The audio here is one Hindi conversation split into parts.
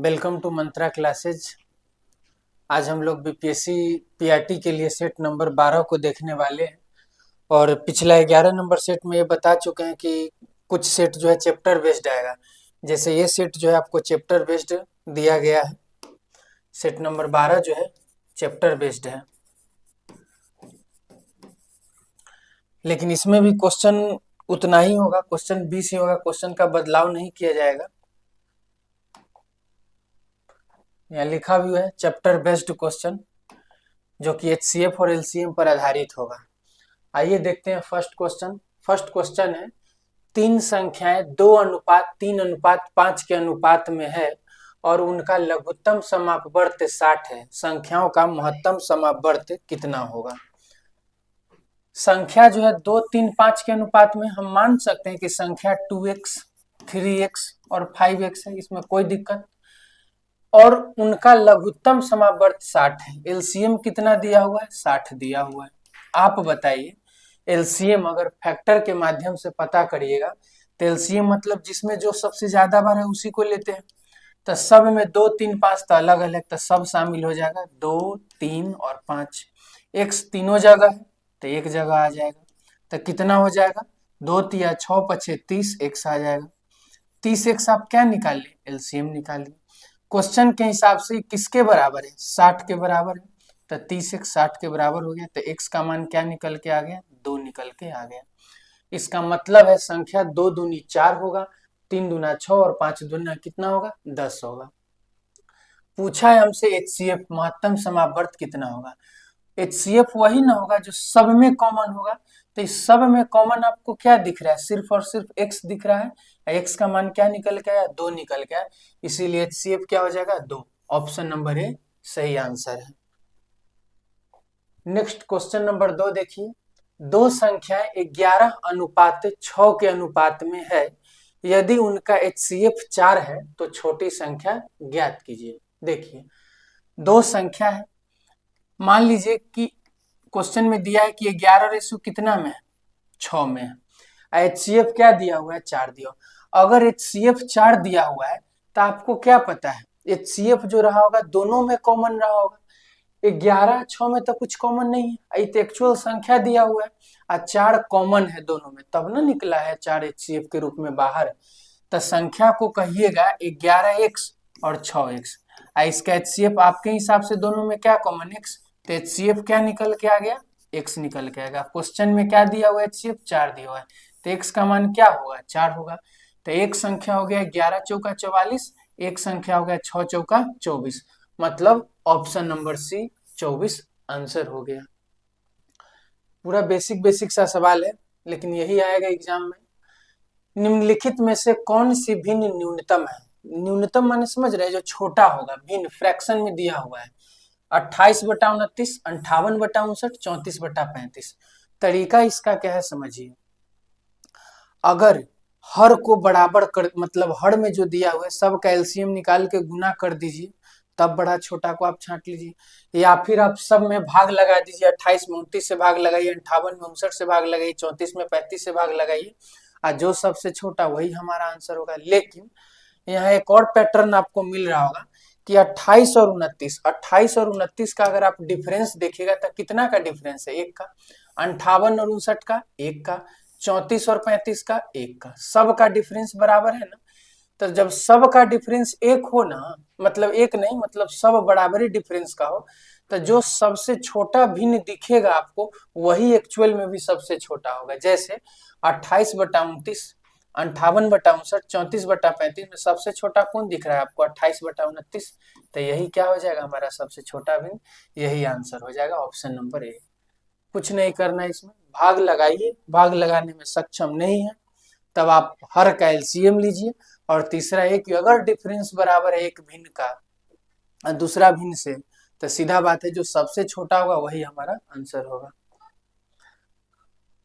Welcome to Mantra classes. आज हम लोग बीपीएससी पीआरटी के लिए सेट नंबर 12 को देखने वाले हैं। और पिछला 11 नंबर सेट में ये बता चुके हैं कि कुछ सेट जो है चैप्टर बेस्ड आएगा। जैसे ये सेट जो है आपको चैप्टर बेस्ड दिया गया है। सेट नंबर 12 जो है चैप्टर बेस्ड है, लेकिन इसमें भी क्वेश्चन उतना ही होगा, क्वेश्चन 20 ही होगा, क्वेश्चन का बदलाव नहीं किया जाएगा। यहाँ लिखा भी है चैप्टर बेस्ड क्वेश्चन, जो कि एचसीएफ और एलसीएम पर आधारित होगा। आइए देखते हैं फर्स्ट क्वेश्चन। फर्स्ट क्वेश्चन है, तीन संख्याएं 2:3:5 के अनुपात में है और उनका लघुत्तम समापवर्त 60 है। संख्याओं का महत्तम समापवर्त कितना होगा? संख्या जो है 2, 3, 5 के अनुपात में हम मान सकते हैं कि संख्या 2x, 3x और 5x है, इसमें कोई दिक्कत। और उनका लघुत्तम समापवर्त 60 है। एलसीएम कितना दिया हुआ है? 60 दिया हुआ है। आप बताइए, एलसीएम अगर फैक्टर के माध्यम से पता करिएगा तो एलसीएम मतलब जिसमें जो सबसे ज्यादा बार है उसी को लेते हैं। तो सब में 2, 3, 5 तो अलग अलग, तो सब शामिल हो जाएगा। 2, 3 और 5। एक्स तीनों जगह है तो एक जगह आ जाएगा। तो कितना हो जाएगा? 2 तिया 6 पछे 30 एक्स आ जाएगा। 30 एक्स आप क्या निकालिए? एलसीएम निकालिए। क्वेश्चन के हिसाब से किसके बराबर है? 60 के बराबर है। तो 30 एक्स 60 के बराबर हो गया। तो एक्स का मान क्या निकल के आ गया? 2 निकल के आ गया। इसका मतलब है संख्या 2 दूनी 4 होगा, 3 दूना 6 और 5 दूना कितना होगा? 10 होगा। पूछा है हमसे एचसीएफ महत्तम समापवर्त कितना होगा। एचसीएफ वही ना होगा जो सब में कॉमन होगा। तो इस सब में कॉमन आपको क्या दिख रहा है? सिर्फ और सिर्फ एक्स दिख रहा है। एक्स का मान क्या निकल के आया? 2 निकल के आया। इसीलिए एचसीएफ क्या हो जाएगा? 2। ऑप्शन नंबर ए सही आंसर है। नेक्स्ट क्वेश्चन नंबर 2 देखिए, दो संख्याएं 11:6 के अनुपात में है। यदि उनका एचसीएफ 4 है तो छोटी संख्या ज्ञात कीजिए। देखिए, दो संख्या है, मान लीजिए कि क्वेश्चन में दिया है कि 11 कितना में है? 6 में है। एचसीएफ क्या दिया हुआ है? 4 दिया। अगर एचसीएफ 4 दिया हुआ है तो आपको क्या पता है? एचसीएफ जो रहा होगा दोनों में कॉमन रहा होगा। 11, 6 में तो कुछ कॉमन नहीं है, तो एक्चुअल संख्या दिया हुआ है और 4 कॉमन है दोनों में, तब ना निकला है 4 एचसीएफ के रूप में बाहर। तो संख्या को कहिएगा 11x और 6x। इसका एचसीएफ आपके हिसाब से दोनों में क्या कॉमन? x। तो एचसीएफ क्या निकल के आ गया? x निकल के आएगा। क्वेश्चन में क्या दिया हुआ है? एचसीएफ 4 दिया हुआ है। तो x का मान क्या होगा? 4 होगा। तो एक संख्या हो गया 11 चौका 44, एक संख्या हो गया 6 चौका 24। मतलब ऑप्शन नंबर सी 24 आंसर हो गया। पूरा बेसिक बेसिक सा सवाल है, लेकिन यही आएगा एग्जाम में। निम्नलिखित में से कौन सी भिन्न न्यूनतम है? न्यूनतम माने समझ रहे हैं, जो छोटा होगा। भिन्न फ्रैक्शन में दिया हुआ है 28/29, 58/59, 34/35। तरीका इसका क्या है समझिए। अगर हर को बराबर कर, मतलब हर में जो दिया हुआ है सब का एलसीएम निकाल के गुना कर दीजिए, तब बड़ा छोटा को आप छांट लीजिए। या फिर आप सब में भाग लगा दीजिए। 28 में 29 से भाग लगाइए, 58 में 59 से भाग लगाइए, 34 में 35 से भाग लगाइए, और जो सबसे छोटा वही हमारा आंसर होगा। लेकिन यहाँ एक और पैटर्न आपको मिल रहा होगा कि 28 और 29 का अगर आप डिफरेंस देखिएगा तो कितना का डिफरेंस है? 1 का। 58 और 59 का 1 का। 34 और 35 का 1 का। सब का डिफरेंस बराबर है ना। तो जब सब का डिफरेंस 1 हो ना, मतलब 1 नहीं, मतलब सब बराबरी डिफरेंस का हो, तो जो सबसे छोटा भिन्न दिखेगा आपको वही एक्चुअल में भी सबसे छोटा होगा। जैसे 28/29, 58/59, 34/35 में सबसे छोटा कौन दिख रहा है आपको? 28/29। तो यही क्या हो जाएगा हमारा सबसे छोटा भिन्न, यही आंसर हो जाएगा ऑप्शन नंबर ए। कुछ नहीं करना है इसमें, भाग लगाइए। भाग लगाने में सक्षम नहीं है तब आप हर का एलसीएम लीजिए। और तीसरा एक, अगर डिफरेंस बराबर है एक भिन्न का दूसरा भिन्न से, तो सीधा बात है जो सबसे छोटा होगा वही हमारा आंसर होगा।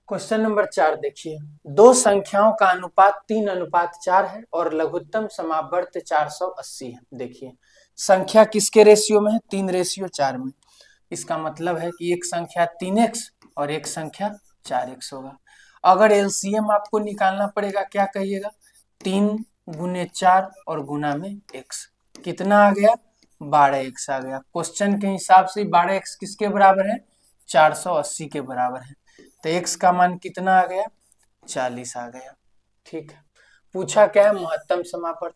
क्वेश्चन नंबर 4 देखिए, दो संख्याओं का अनुपात 3:4 है और लघुत्तम समापवर्त 480 है। देखिए, संख्या किसके रेशियो में है? 3:4 में। इसका मतलब है कि एक संख्या 3x और एक संख्या 4x होगा। अगर एलसीएम आपको निकालना पड़ेगा, क्या कहिएगा? 3 गुने 4 और गुना में x। कितना आ गया 12x आ गया। क्वेश्चन के हिसाब से 12x किसके बराबर है 480 के बराबर है। तो x का मान कितना आ गया 40 आ गया। ठीक है, पूछा क्या है महत्तम समापवर्त।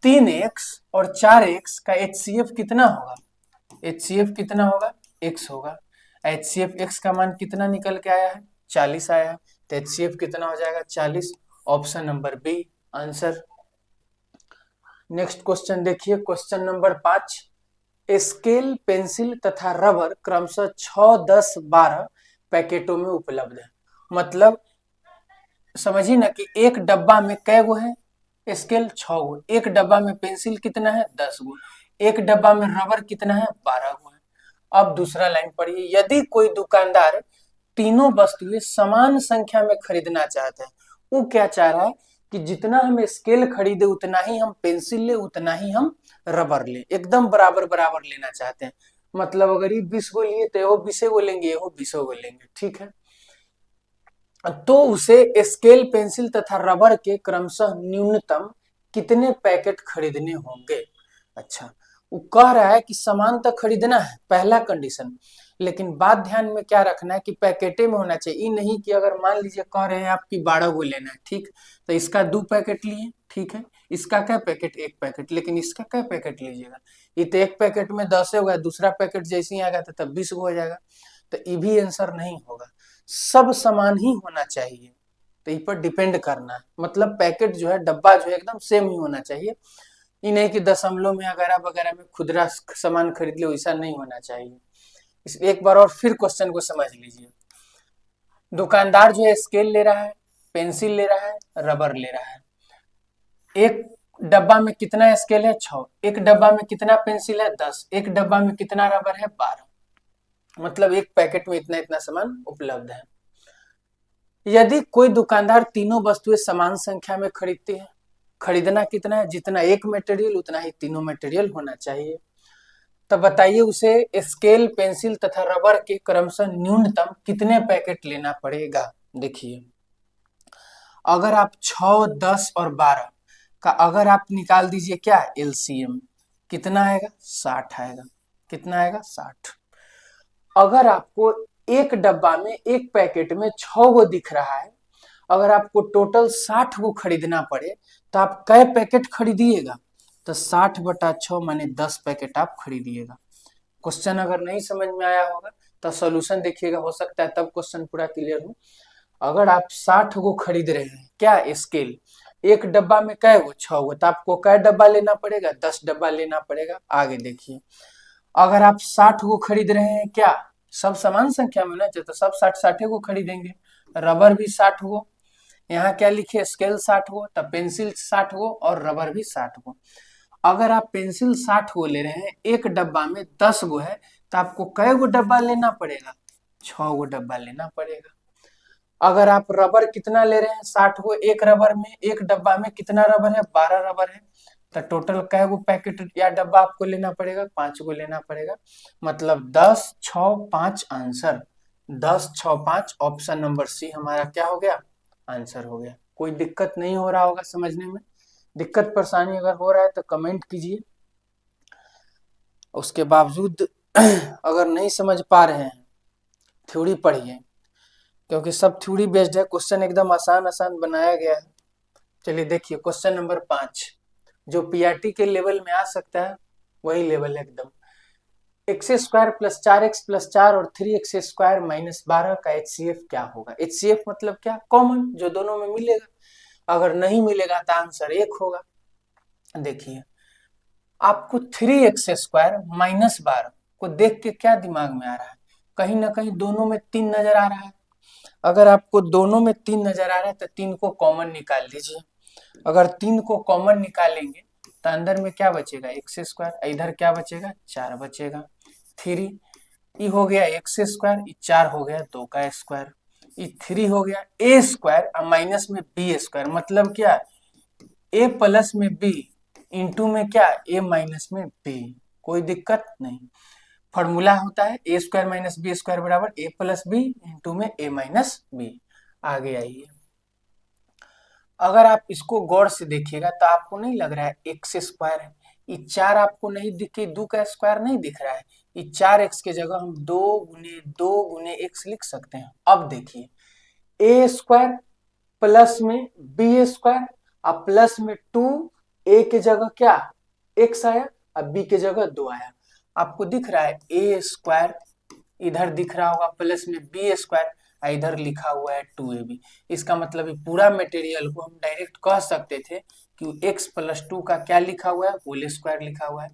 3x और 4x का HCF कितना होगा, HCF कितना होगा x होगा। HCF x का मान कितना निकल के आया है 40 आया है, तो HCF कितना हो जाएगा 40। Option number B answer. Next question देखिए, क्वेश्चन नंबर 5। स्केल पेंसिल तथा रबर क्रमशः 6, 10, 12 पैकेटों में उपलब्ध है। मतलब समझिए ना कि एक डब्बा में कै गो है स्केल 6 गो, एक डब्बा में पेंसिल कितना है 10 गो, एक डब्बा में रबर कितना है 12 गो है। अब दूसरा लाइन पढ़िए, यदि कोई दुकानदार तीनों वस्तुएं समान संख्या में खरीदना चाहता है, वो क्या चाह रहा है कि जितना हम स्केल खरीदे उतना ही हम पेंसिल ले, उतना ही हम रबर ले, एकदम बराबर बराबर लेना चाहते हैं। मतलब अगर ये 20 गो लिए तो वो 20 गो लेंगे, वो 20 गो लेंगे। ठीक है, तो उसे स्केल पेंसिल तथा रबर के क्रमशः न्यूनतम कितने पैकेट खरीदने होंगे। अच्छा, वो कह रहा है कि समान तो खरीदना है पहला कंडीशन, लेकिन बात ध्यान में क्या रखना है कि पैकेटे में होना चाहिए। ये नहीं कि अगर मान लीजिए कह रहे हैं आपकी 12 गो लेना है, ठीक, तो इसका 2 पैकेट लिए, ठीक है, इसका क्या पैकेट 1 पैकेट, लेकिन इसका क्या पैकेट लीजिएगा। ये तो एक पैकेट में 10 होगा, दूसरा पैकेट जैसे ही आएगा तो तब 20 गो हो जाएगा, तो ये भी आंसर नहीं होगा। सब समान ही होना चाहिए, तो इस पर डिपेंड करना है। मतलब पैकेट जो है, डब्बा जो है एकदम सेम ही होना चाहिए। ये नहीं कि दशमलव में वगैरह वगैरह में खुदरा सामान खरीद लो, ऐसा नहीं होना चाहिए। एक बार और फिर क्वेश्चन को समझ लीजिए। दुकानदार जो है स्केल ले रहा है, पेंसिल ले रहा है, रबर ले रहा है। एक डब्बा में कितना स्केल है 6, एक डब्बा में कितना पेंसिल है 10, एक डब्बा में कितना रबर है 12। मतलब एक पैकेट में इतना इतना सामान उपलब्ध है। यदि कोई दुकानदार तीनों वस्तुएं समान संख्या में खरीदती है, खरीदना कितना है, जितना एक मटेरियल उतना ही तीनों मटेरियल होना चाहिए। तब बताइए उसे स्केल पेंसिल तथा रबर के क्रमशः न्यूनतम कितने पैकेट लेना पड़ेगा। देखिए, अगर आप 6, 10 और 12 का अगर आप निकाल दीजिए क्या LCM, कितना आएगा 60 आएगा। कितना आएगा 60। अगर आपको एक डब्बा में एक पैकेट में 6 गो दिख रहा है, अगर आपको टोटल 60 गो खरीदना पड़े तो आप कै पैकेट खरीदिएगा, तो 60/6 माने 10 पैकेट आप खरीदिएगा। क्वेश्चन अगर नहीं समझ में आया होगा तो सॉल्यूशन देखिएगा, हो सकता है तब क्वेश्चन पूरा क्लियर हो। अगर आप 60 गो खरीद रहे हैं क्या स्केल, एक डब्बा में कै गो 6 गो, तो आपको कै डब्बा लेना पड़ेगा 10 डब्बा लेना पड़ेगा। आगे देखिए, अगर आप 60 गो खरीद रहे हैं क्या, सब समान संख्या में ना, तो सब 60 गो खरीदेंगे। रबर भी 60 गो, यहाँ क्या लिखे स्केल 60 गो, तब पेंसिल 60 गो और रबर भी 60 गो। अगर आप पेंसिल 60 गो ले रहे हैं, एक डब्बा में 10 गो है, तो आपको कै गो डब्बा लेना पड़ेगा 6 गो डब्बा लेना पड़ेगा। अगर आप रबर कितना ले रहे हैं 60 गो, एक रबर में एक डब्बा में कितना रबर है 12 रबर है, तो टोटल कै गो पैकेट या डब्बा आपको लेना पड़ेगा 5 गो लेना पड़ेगा। मतलब 10, 6, 5 आंसर। 10, 6, 5 ऑप्शन नंबर सी हमारा क्या हो गया आंसर हो गया। कोई दिक्कत नहीं हो रहा होगा समझने में, दिक्कत परेशानी अगर हो रहा है तो कमेंट कीजिए। उसके बावजूद अगर नहीं समझ पा रहे हैं थ्योरी पढ़िए, क्योंकि सब थ्योरी बेस्ड है, क्वेश्चन एकदम आसान आसान बनाया गया है। चलिए देखिए क्वेश्चन नंबर 5, जो PRT के लेवल में आ सकता है वही लेवल है एकदम। x² + 4x + 4 और 3x² - 12 का HCF क्या होगा। HCF मतलब क्या, कॉमन, जो दोनों में मिलेगा। अगर नहीं मिलेगा तो आंसर 1 होगा। देखिए, आपको 3x² - 12 को देख के क्या दिमाग में आ रहा है, कहीं ना कहीं दोनों में 3 नजर आ रहा है। अगर आपको दोनों में 3 नजर आ रहा है तो 3 को कॉमन निकाल लीजिए। अगर 3 को कॉमन निकालेंगे तो अंदर में क्या बचेगा x², इधर क्या बचेगा 4 बचेगा। 3 ये हो गया x², ये 4 हो गया 2 का स्क्वायर, ये 3 हो गया a² और माइनस में b², मतलब क्या a प्लस में b इंटू में क्या a माइनस में b। कोई दिक्कत नहीं, फॉर्मूला होता है a² - b² बराबर a + b इंटू में a माइनस b। आगे आइए, अगर आप इसको गौर से देखिएगा तो आपको नहीं लग रहा है x² है, ये 4 आपको नहीं दिख के 2 का स्क्वायर नहीं दिख रहा है, ये 4x के जगह हम 2 गुने x लिख सकते हैं। अब देखिए ए स्क्वायर प्लस में बी स्क्वायर और प्लस में 2 ए के जगह क्या x आया और बी के जगह 2 आया। आपको दिख रहा है ए स्क्वायर, इधर दिख रहा होगा प्लस में बी स्क्वायर, इधर लिखा हुआ है 2ab। इसका मतलब पूरा मटेरियल को हम डायरेक्ट कह सकते थे कि x प्लस 2 का क्या लिखा हुआ है, होल स्क्वायर लिखा हुआ है।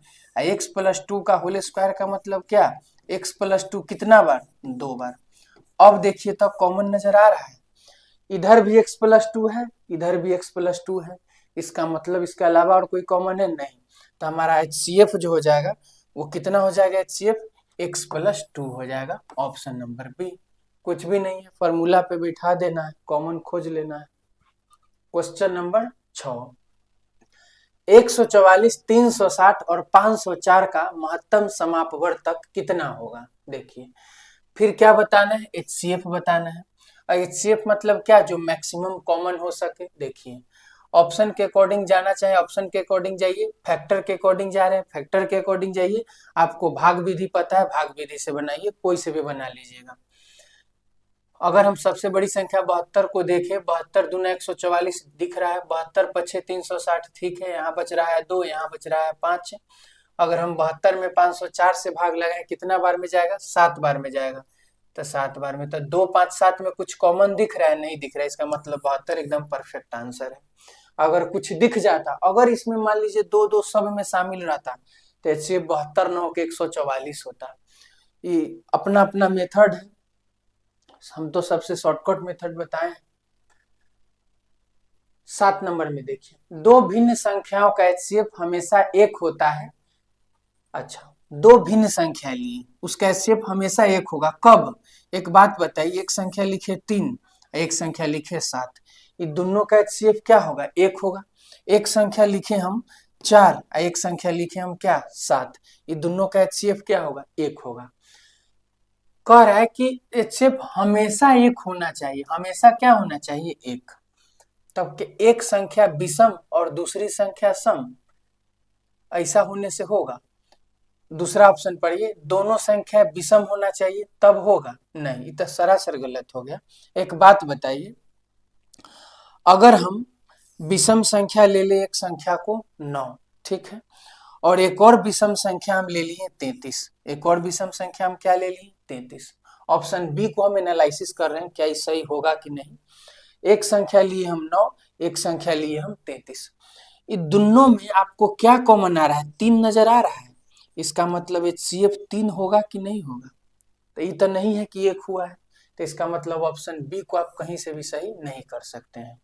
x प्लस 2 का होल स्क्वायर का मतलब क्या, x प्लस 2 कितना बार, 2 बार। अब देखिए तब कॉमन नजर आ रहा है, इधर भी x प्लस 2 है, इधर भी x प्लस 2 है, इसका मतलब इसके अलावा और कोई कॉमन है नहीं। तो हमारा HCF जो हो जाएगा वो कितना हो जाएगा, HCF x प्लस 2 हो जाएगा। Option number B. कुछ भी नहीं है, फॉर्मूला पे बिठा देना है, कॉमन खोज लेना है। क्वेश्चन नंबर 6, 144, 360 और 504 का महत्तम समापवर्तक कितना होगा। देखिए फिर क्या बताना है, HCF बताना है। और HCF मतलब क्या, जो मैक्सिमम कॉमन हो सके। देखिए ऑप्शन के अकॉर्डिंग जाना चाहे ऑप्शन के अकॉर्डिंग जाइए, फैक्टर के अकॉर्डिंग जा रहे हैं फैक्टर के अकॉर्डिंग जाइए। आपको भाग विधि पता है, भाग विधि से बनाइए, कोई से भी बना लीजिएगा। अगर हम सबसे बड़ी संख्या 72 को देखें, 72 दूना 144 दिख रहा है, 72 पछे 360 ठीक है, यहाँ बच रहा है 2, यहाँ बच रहा है 5। अगर हम 72 में 504 से भाग लगाएं कितना बार में जाएगा, 7 बार में जाएगा। तो 7 बार में तो 2 5 7 में कुछ कॉमन दिख रहा है, नहीं दिख रहा है, इसका मतलब 72 एकदम परफेक्ट आंसर है। अगर कुछ दिख जाता, अगर इसमें मान लीजिए 2 2 सब में शामिल रहता तो ऐसे 72 न होकर 144 होता। ये अपना अपना मेथड है, हम तो सबसे शॉर्टकट मेथड बताएं। 7 नंबर में देखिए, दो भिन्न संख्याओं का HCF हमेशा 1 होता है। अच्छा, दो भिन्न संख्या लिए, उसका HCF हमेशा 1 होगा। कब, एक बात बताइए, एक संख्या लिखे 3, एक संख्या लिखे 7, ये दोनों का HCF क्या होगा, 1 होगा। एक संख्या लिखे हम 4, एक संख्या लिखे हम क्या 7, ये दोनों का HCF क्या होगा, 1 होगा। कह रहा है कि HCF हमेशा 1 होना चाहिए, हमेशा क्या होना चाहिए, 1। तब कि एक संख्या विषम और दूसरी संख्या सम, ऐसा होने से होगा। दूसरा ऑप्शन पढ़िए, दोनों संख्या विषम होना चाहिए तब होगा, नहीं, ये तो सरासर गलत हो गया। एक बात बताइए, अगर हम विषम संख्या ले ले एक संख्या को 9, ठीक है, और एक और विषम संख्या हम ले लिए 33, एक और विषम संख्या हम क्या ले लिए 33। ऑप्शन बी को हम एनालिसिस कर रहे हैं क्या ये सही होगा कि नहीं। एक संख्या लिए हम 9, एक संख्या लिए हम 33, ये दोनों में आपको क्या कॉमन आ रहा है, 3 नजर आ रहा है। इसका मतलब HCF 3 होगा कि नहीं होगा, तो ये तो नहीं है कि 1 हुआ है, तो इसका मतलब ऑप्शन बी को आप कहीं से भी सही नहीं कर सकते हैं।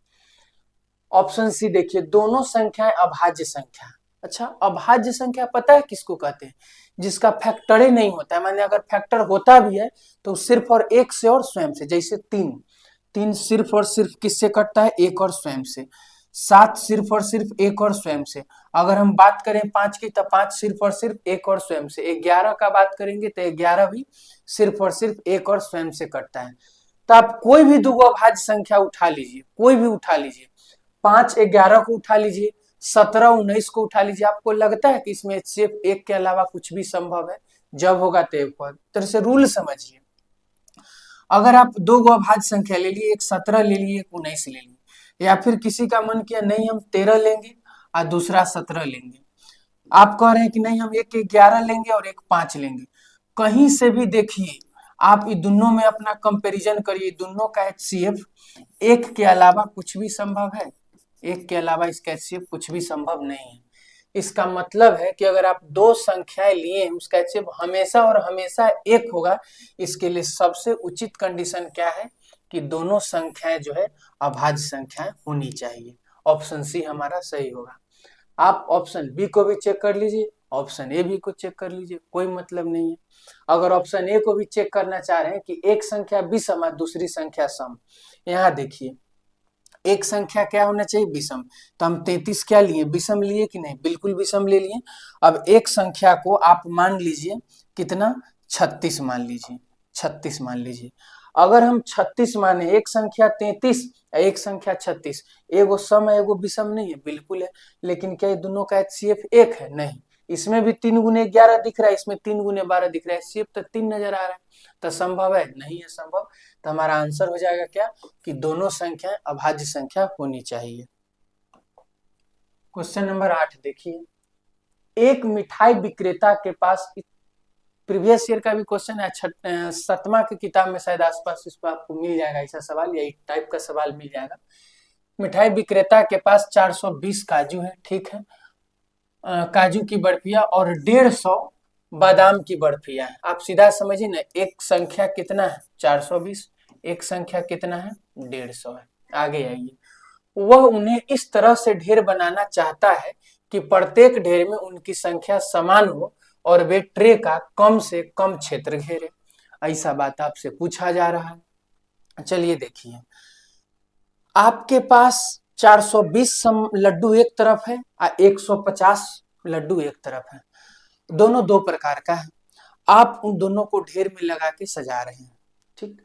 ऑप्शन सी देखिए, दोनों संख्याएं अभाज्य संख्या। अच्छा, अभाज्य संख्या पता है किसको कहते हैं, जिसका फैक्टर नहीं होता है, माने अगर फैक्टर होता भी है तो सिर्फ और एक से और स्वयं से। जैसे 3 सिर्फ और सिर्फ किससे कटता है, एक और स्वयं से। 7 सिर्फ और सिर्फ एक और स्वयं से। अगर हम बात करें 5 की तो 5 सिर्फ और सिर्फ एक और स्वयं से। 11 का बात करेंगे तो 11 भी सिर्फ और सिर्फ एक और स्वयं से कटता है। तो आप कोई भी दो अभाज्य संख्या उठा लीजिए, कोई भी उठा लीजिए, 5 11 को उठा लीजिए, 17 19 को उठा लीजिए, आपको लगता है कि इसमें सिर्फ एक के अलावा कुछ भी संभव है, जब होगा तब। तरह से रूल समझिए, अगर आप दो गो अभाज्य संख्या ले लिए, एक 17 ले लिए, एक 19 ले लिए, या फिर किसी का मन किया नहीं हम 13 लेंगे और दूसरा 17 लेंगे, आप कह रहे हैं कि नहीं हम एक 11 लेंगे और एक 5 लेंगे, कहीं से भी देखिए आप ये दोनों में अपना कंपैरिजन करिए, दोनों का HCF एक के अलावा कुछ भी संभव है, एक के अलावा इसका HCF कुछ भी संभव नहीं है। इसका मतलब है कि अगर आप दो संख्याएं लिए हैं उसका HCF हमेशा और हमेशा 1 होगा। इसके लिए सबसे उचित कंडीशन क्या है कि दोनों संख्याएं जो है अभाज्य संख्याएं होनी चाहिए। ऑप्शन सी हमारा सही होगा। आप ऑप्शन बी को भी चेक कर लीजिए, ऑप्शन ए भी को चेक कर लीजिए, कोई मतलब नहीं है। अगर ऑप्शन ए को भी चेक करना चाह रहे हैं कि एक संख्या विषम है दूसरी संख्या सम, यहाँ देखिए एक संख्या क्या होना चाहिए, विषम, तो हम 33 क्या लिए, विषम लिए कि नहीं, बिल्कुल विषम ले लिए। अब एक संख्या को आप मान लीजिए कितना, 36 मान लीजिए, 36 मान लीजिए। अगर हम 36 माने, एक संख्या 33 एक संख्या 36, एगो सम है एगो विषम नहीं है, बिल्कुल है। लेकिन क्या ये दोनों का एचसीएफ एक है? नहीं। इसमें भी 3 गुने 11 दिख रहा है, इसमें 3 गुने 12 दिख रहा है, एचसीएफ तो 3 नजर आ रहा है। तो संभव है? नहीं है संभव। तो हमारा आंसर हो जाएगा क्या कि दोनों संख्याएं अभाज्य संख्या होनी चाहिए। क्वेश्चन नंबर 8 देखिए, एक मिठाई विक्रेता के पास, प्रीवियस ईयर का भी क्वेश्चन है, 7वां की किताब में शायद आसपास इस पर आपको मिल जाएगा ऐसा सवाल, या एक टाइप का सवाल मिल जाएगा। मिठाई विक्रेता के पास 420 काजू है, ठीक है, काजू की बर्फिया और 150 बादाम की बर्फिया है। आप सीधा समझिए ना, एक संख्या कितना है 420, एक संख्या कितना है 150 है। आगे आइए, वह उन्हें इस तरह से ढेर बनाना चाहता है कि प्रत्येक ढेर में उनकी संख्या समान हो और वे ट्रे का कम से कम क्षेत्र घेरे। ऐसा बात आपसे पूछा जा रहा है। चलिए देखिए, आपके पास 420 लड्डू एक तरफ है और 150 लड्डू एक तरफ है, दोनों दो प्रकार का है। आप उन दोनों को ढेर में लगा के सजा रहे हैं, ठीक,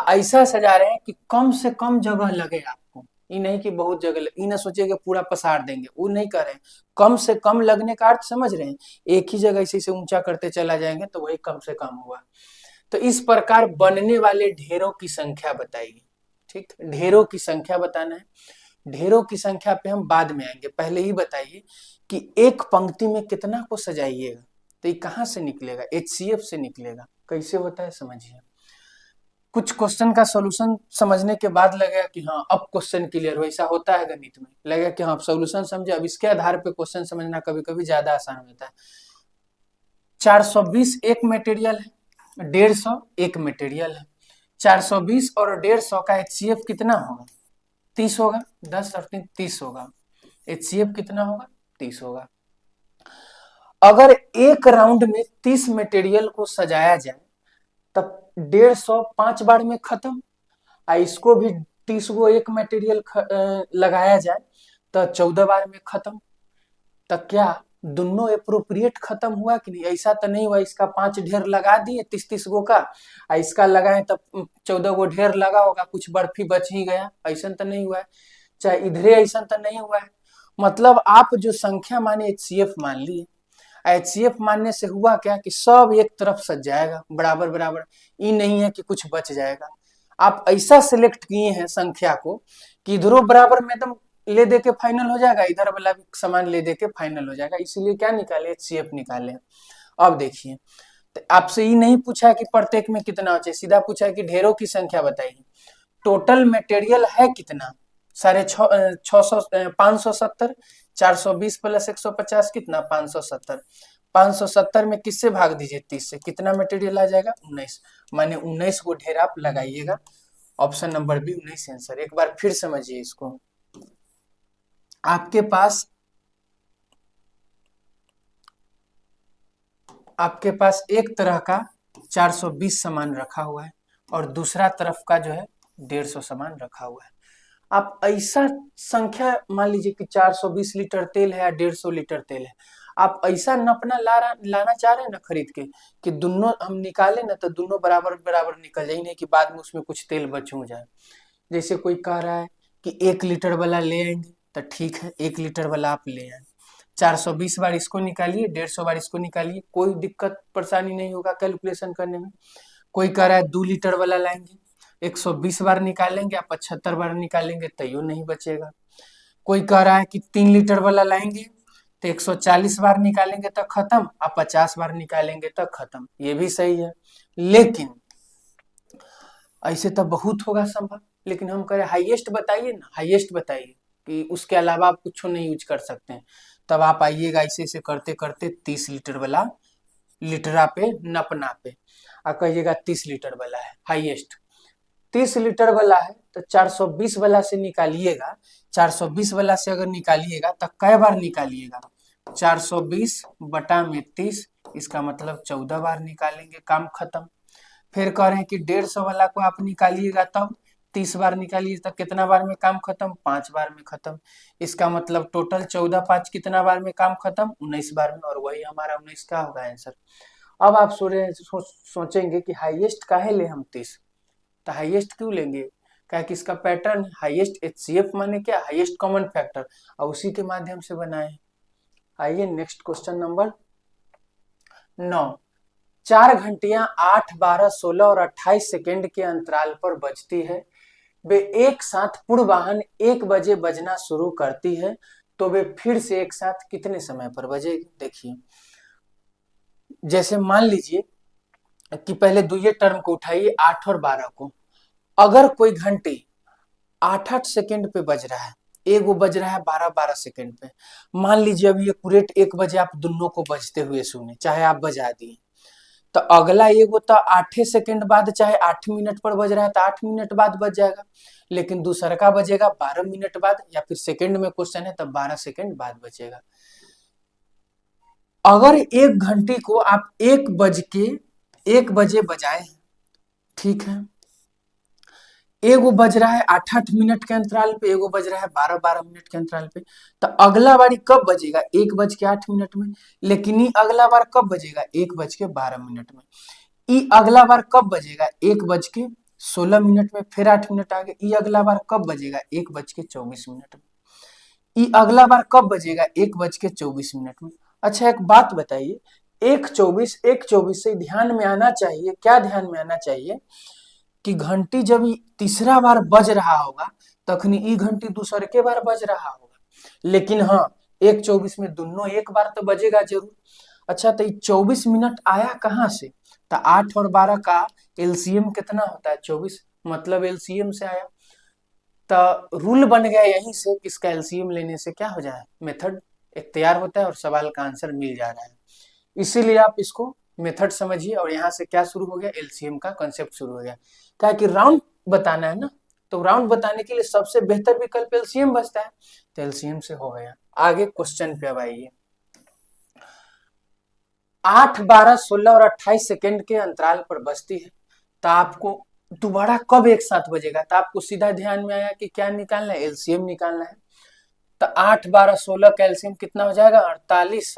ऐसा सजा रहे हैं कि कम से कम जगह लगे आपको। ये नहीं कि बहुत जगह लगे, ये ना सोचिए कि पूरा पसार देंगे, वो नहीं कर रहे हैं। कम से कम लगने का अर्थ समझ रहे हैं? एक ही जगह इसे ऊंचा करते चला जाएंगे तो वही कम से कम हुआ। तो इस प्रकार बनने वाले ढेरों की संख्या बताइए, ठीक, ढेरों की संख्या बताना है। ढेरों की संख्या पे हम बाद में आएंगे, पहले ही बताइए कि एक पंक्ति में कितना को सजाइएगा। तो ये कहाँ से निकलेगा? एचसीएफ से निकलेगा। कैसे होता है समझिए। कुछ क्वेश्चन का सॉल्यूशन समझने के बाद लगेगा कि हाँ अब क्वेश्चन क्लियर हो, ऐसा होता है गणित में, लगेगा कि हाँ सॉल्यूशन समझे, अब इसके आधार पे क्वेश्चन समझना कभी कभी ज्यादा आसान होता है। 420 एक मटेरियल है, 150 एक मटेरियल है। 420 और 150 का एचसीएफ कितना होगा? 30 होगा। 10 और 3 30 होगा। एचसीएफ कितना होगा? 30 होगा। अगर एक राउंड में 30 मटेरियल को सजाया जाए तब 150 5 बार में खत्म, इसको भी 30 गो एक मटेरियल लगाया जाए तो 14 बार में खत्म। तो क्या दोनों अप्रोप्रिएट खत्म हुआ कि नहीं? ऐसा तो नहीं हुआ इसका 5 ढेर लगा दिए 30 गो का, इसका लगाए तब 14 गो ढेर लगा होगा, कुछ बर्फी बच ही गया, ऐसा तो नहीं हुआ है। चाहे इधरे ऐसा तो नहीं हुआ है। मतलब आप जो संख्या माने एचसीएफ मान लिए, एचसीएफ मानने से हुआ क्या कि सब एक तरफ सज जाएगा बराबर बराबर, ये नहीं है कि कुछ बच जाएगा। आप ऐसा सिलेक्ट किए हैं संख्या को कि इधरों बराबर में एकदम ले दे के फाइनल हो जाएगा, इधर वाला भी समान ले दे के फाइनल हो जाएगा, इसीलिए क्या निकाले? एचसीएफ निकाले। अब देखिए, तो आपसे ये नहीं पूछा कि प्रत्येक में कितना हो चाहिए, सीधा पूछा है कि ढेरों की संख्या बताइए। टोटल मटेरियल है कितना? 570। 420 प्लस 150 कितना? 570। 570 में किससे भाग दीजिए? 30 से। कितना मटेरियल आ जाएगा? 19। माने 19 को ढेर आप लगाइएगा। Option number B 19 answer. एक बार फिर समझिए इसको। आपके पास एक तरह का 420 सामान रखा हुआ है और दूसरा तरफ का जो है 150 सामान रखा हुआ है। आप ऐसा संख्या मान लीजिए कि 420 लीटर तेल है या 150 लीटर तेल है, आप ऐसा नपना लाना चाह रहे हैं ना खरीद के कि दोनों हम निकाले ना तो दोनों बराबर बराबर निकल जाए, नहीं कि बाद में उसमें कुछ तेल बच हो जाए। जैसे कोई कह रहा है कि 1 लीटर वाला ले आएंगे तो ठीक है, 1 लीटर वाला आप ले आए, 420 बार इसको निकालिए, 150 बार इसको निकालिए, कोई दिक्कत परेशानी नहीं होगा कैलकुलेशन करने में। कोई कह रहा है 2 लीटर वाला लाएंगे, 120 बार निकालेंगे, आप 75 बार निकालेंगे तैयो नहीं बचेगा। कोई कह रहा है कि 3 लीटर वाला लाएंगे तो 140 बार निकालेंगे तो खत्म, आप 50 बार निकालेंगे तो खत्म, ये भी सही है। लेकिन ऐसे तो बहुत होगा संभव, लेकिन हम कह रहे हाईएस्ट बताइए ना, हाईएस्ट बताइए कि उसके अलावा आप कुछ नहीं यूज कर सकते हैं। तब आप आइएगा ऐसे ऐसे करते करते 30 लीटर वाला लीटरा पे नपना पे, और कहिएगा 30 लीटर वाला है हाईएस्ट। 30 लीटर वाला है तो 420 वाला से निकालिएगा, 420 वाला से अगर निकालिएगा तो कै बार निकालिएगा? 420 बटा में 30, इसका मतलब 14 बार निकालेंगे, काम खत्म। फिर कह रहे हैं कि 150 वाला को आप निकालिएगा तब 30 बार निकालिए तो कितना बार में काम खत्म? 5 बार में खत्म। इसका मतलब टोटल 14 5 कितना बार में काम खत्म? 19 बार में, और वही हमारा 19 का होगा आंसर। अब आप सोचेंगे कि हाईएस्ट काहे ले हम 30, तो हाईएस्ट क्यों लेंगे, क्या कि इसका पैटर्न हाईएस्ट HCF माने क्या, हाईएस्ट कॉमन फैक्टर, और उसी के माध्यम से बनाए। आइए नेक्स्ट क्वेश्चन नंबर 9। 4 घंटियां 8, 12, 16 और 28 सेकेंड के अंतराल पर बजती है। वे एक साथ पूर्वाह्न 1 बजे बजना शुरू करती है, तो वे फिर से एक साथ कितने समय पर बजेगी। देखिए, जैसे मान लीजिए कि पहले दुइये टर्म को उठाइए 8 और 12 को। अगर कोई घंटी 8-8 सेकेंड पे बज रहा है, एक वो बज रहा है 12-12 सेकेंड पे, मान लीजिए अभी एक्यूरेट 1 बजे आप दोनों को बजते हुए सुने, चाहे आप बजा दिए, तो अगला एक होता 8 सेकेंड बाद, चाहे 8 मिनट पर बज रहा है तो 8 मिनट बाद बज जाएगा, लेकिन दूसरा का बजेगा 12 मिनट बाद, या फिर सेकेंड में क्वेश्चन है तब 12 सेकेंड बाद बजेगा। अगर एक घंटी को आप 1 बजे बजाए, ठीक है, एगो बज रहा है 8-8 मिनट के अंतराल पे, एगो बज रहा है 12-12 मिनट के अंतराल पे, तो अगला बारी कब बजेगा, 1:08 में, लेकिन ये अगला बार कब बजेगा, 1:12 में। ये अगला बार कब बजेगा, 1:16 में, फिर 8 मिनट आगे। ये अगला बार कब बजेगा, 1:24 में। ये अगला बार कब बजेगा, 1:24 में। अच्छा एक बात बताइए, 1:24 से ध्यान में आना चाहिए, क्या ध्यान में आना चाहिए कि घंटी जब तीसरा बार बज रहा होगा तखनी ई घंटी दूसर के बार बज रहा होगा, लेकिन हाँ 1:24 में दोनों एक बार तो बजेगा जरूर। अच्छा तो 24 मिनट आया कहाँ से, तो 8 और 12 का एलसीएम कितना होता है, 24, मतलब एलसीएम से आया। तो रूल बन गया यहीं से कि इसका एलसीएम लेने से क्या हो जाए, मेथड एक तैयार होता है और सवाल का आंसर मिल जा रहा है। इसीलिए आप इसको मेथड समझिए, और यहाँ से क्या शुरू हो गया, एलसीएम का कंसेप्ट शुरू हो गया। क्या कि राउंड बताना है ना, तो राउंड बताने के लिए सबसे बेहतर विकल्प एलसीएम बचता है, तो एलसीएम से हो गया। आगे क्वेश्चन पे अब आइए। 8, 12, 16 और 28 सेकेंड के अंतराल पर बजती है, तो आपको दोबारा कब एक साथ बजेगा, तो आपको सीधा ध्यान में आया कि क्या निकालना है, एलसीएम निकालना है। तो 8, 12, 16 का एलसीएम कितना हो जाएगा, 48,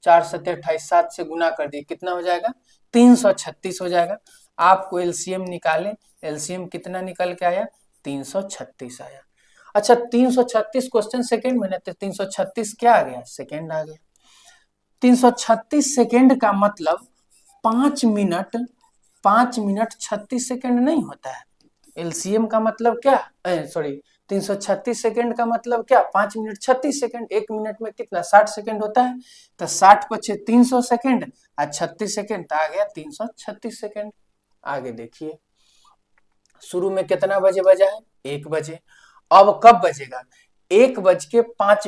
4 7 28, 7 से गुना कर दिए, कितना हो जाएगा, 336 हो जाएगा। आपको एलसीएम निकालें, एलसीएम कितना निकल के आया, 336 आया। अच्छा 336 क्वेश्चन सेकेंड में, 336 क्या आ गया, सेकेंड आ गया। 336 सेकेंड का मतलब 5 मिनट 36 सेकेंड नहीं होता है। एलसीएम का मतलब क्या, सॉरी 336 सेकेंड का मतलब क्या, 5 मिनट 36 सेकेंड, 1 मिनट में कितना 60 सेकेंड होता है, तो 60 पछे 300 सेकेंड और 36 सेकेंड, तो आ गया 336 सेकेंड। आगे देखिए, शुरू में कितना बजे बजा है, 1 बजे। अब कब बजेगा, 1:05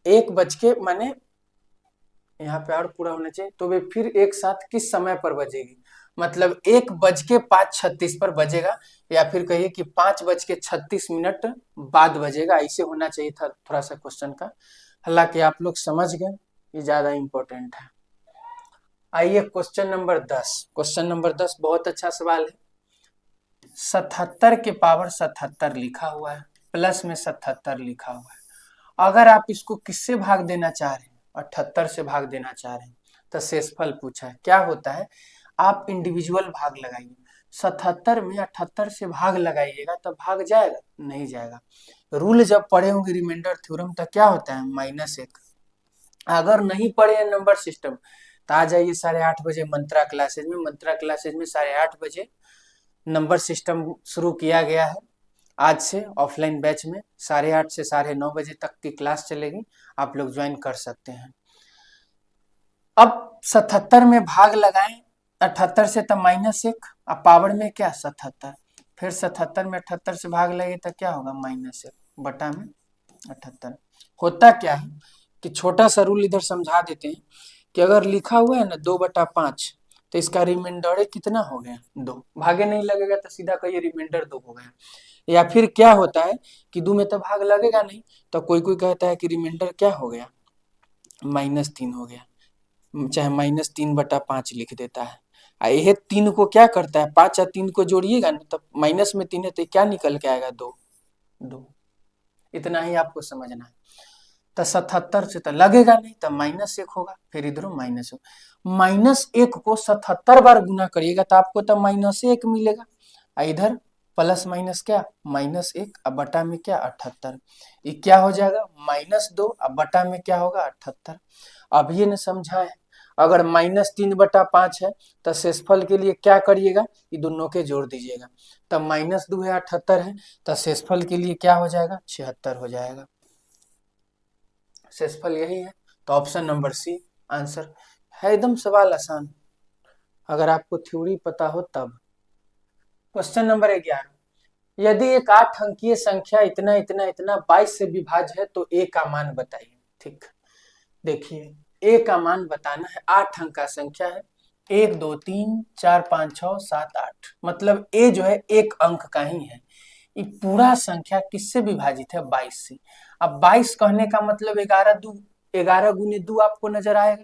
1 माने यहाँ पे और पूरा होना चाहिए, तो वे फिर एक साथ किस समय पर बजेगी, मतलब 1:05 पर बजेगा, या फिर कहिए कि 5:36 बाद बजेगा, ऐसे होना चाहिए था थोड़ा सा क्वेश्चन का। हालांकि आप लोग समझ गए, ये ज्यादा इंपॉर्टेंट है। आइए क्वेश्चन नंबर 10। क्वेश्चन नंबर 10 बहुत अच्छा सवाल है। 77 के पावर 77 लिखा हुआ है, प्लस में 77 लिखा हुआ है। अगर आप इसको किससे भाग देना चाह रहे हैं, 78 से भाग देना चाह रहे हैं, तो शेषफल पूछा है। क्या होता है, आप इंडिविजुअल भाग लगाइए, 77 में 78 से भाग लगाइएगा तो भाग जाएगा, नहीं जाएगा। रूल जब पढ़े होंगे रिमाइंडर थ्योरम, तो क्या होता है, -1। अगर नहीं पढ़े नंबर सिस्टम तो आ जाइए 8:30 बजे मंत्रा क्लासेज में। मंत्रा क्लासेज में 8:30 बजे नंबर सिस्टम शुरू किया गया है। आज से ऑफलाइन बैच में 8:30 से 9:30 बजे तक की क्लास चलेगी, आप लोग ज्वाइन कर सकते हैं। अब 77 में भाग लगाएं, 78 से तो -1, अब पावर में क्या 77, फिर 77 में 78 से भाग लगे तो क्या होगा, -1 बटा में 78। होता क्या है कि छोटा सा रूल इधर समझा देते हैं कि अगर लिखा हुआ है ना 2/5, तो इसका रिमाइंडर कितना हो गया, 2। भागे नहीं लगेगा तो सीधा कहिए रिमाइंडर 2 हो गया। या फिर क्या होता है कि 2 में तो भाग लगेगा नहीं, तो कोई कोई कहता है कि रिमाइंडर क्या हो गया, -3 हो गया, चाहे -3/5 लिख देता है। यह 3 को क्या करता है, 5 और 3 को जोड़िएगा ना, तब माइनस में 3 है तो क्या निकल के आएगा, 2। इतना ही आपको समझना है। तो 77 से तो लगेगा नहीं, तो -1 होगा, फिर इधर -1। -1 को 77 बार गुना करिएगा तो आपको तो -1 मिलेगा, इधर प्लस माइनस क्या -1, अब बटा में क्या 78, ये क्या हो जाएगा -2, अब बटा में क्या होगा 78। अब ये न समझा है, अगर -3/5 है तो शेषफल के लिए क्या करिएगा, ये दोनों के जोड़ दीजिएगा, तब -2 है 78 है, तो शेषफल के लिए क्या हो जाएगा 76 हो जाएगा। शेषफल यही है, तो ऑप्शन नंबर सी आंसर है। एकदम सवाल आसान, अगर आपको थ्योरी पता हो तब। क्वेश्चन नंबर 11, यदि एक 8 अंकीय संख्या इतना इतना इतना 22 से विभाज्य है तो ए का मान बताइए। ठीक, देखिए ए का मान बताना है, 8 अंक का संख्या है, 1 2 3 4 5 6 7 8, मतलब ए जो है 1 अंक का ही है। ये पूरा संख्या किससे विभाजित है 22 से। अब 22 कहने का मतलब 11 गुने 2 आपको नजर आएगा।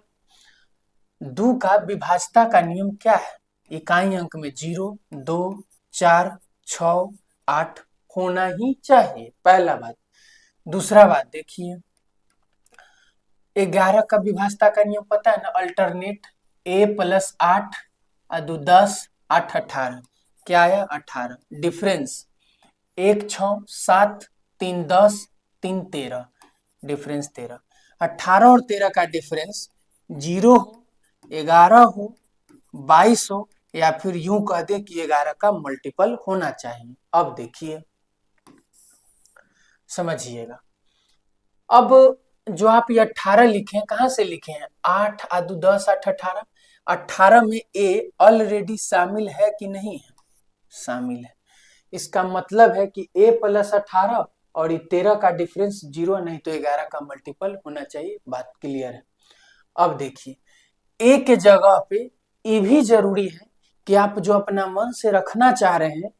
2 का विभाजता का नियम क्या है, इकाई अंक में 0 2 4 6 8 होना ही चाहिए, पहला बात। दूसरा बात देखिए, 11 का विभाजता का नियम पता है ना, अल्टरनेट a + 8 2 10 8 18, क्या आया 18, डिफरेंस 1 6 7 3 10 3 13, डिफरेंस 13। 18 और 13 का डिफरेंस 0 हो, 11 हो, 22 हो, या फिर यूं कह दे कि 11 का मल्टीपल होना चाहिए। अब देखिए समझिएगा, अब जो आप ये 18 लिखे हैं कहां से लिखे हैं, 8 2 10 8 18, 18 में ए ऑलरेडी शामिल है कि नहीं है, शामिल है। इसका मतलब है कि a + 18 और 13 का डिफरेंस 0 नहीं तो 11 का मल्टीपल होना चाहिए, बात क्लियर है। अब देखिए ए के जगह पे ये भी जरूरी है कि आप जो अपना मन से रखना चाह रहे हैं,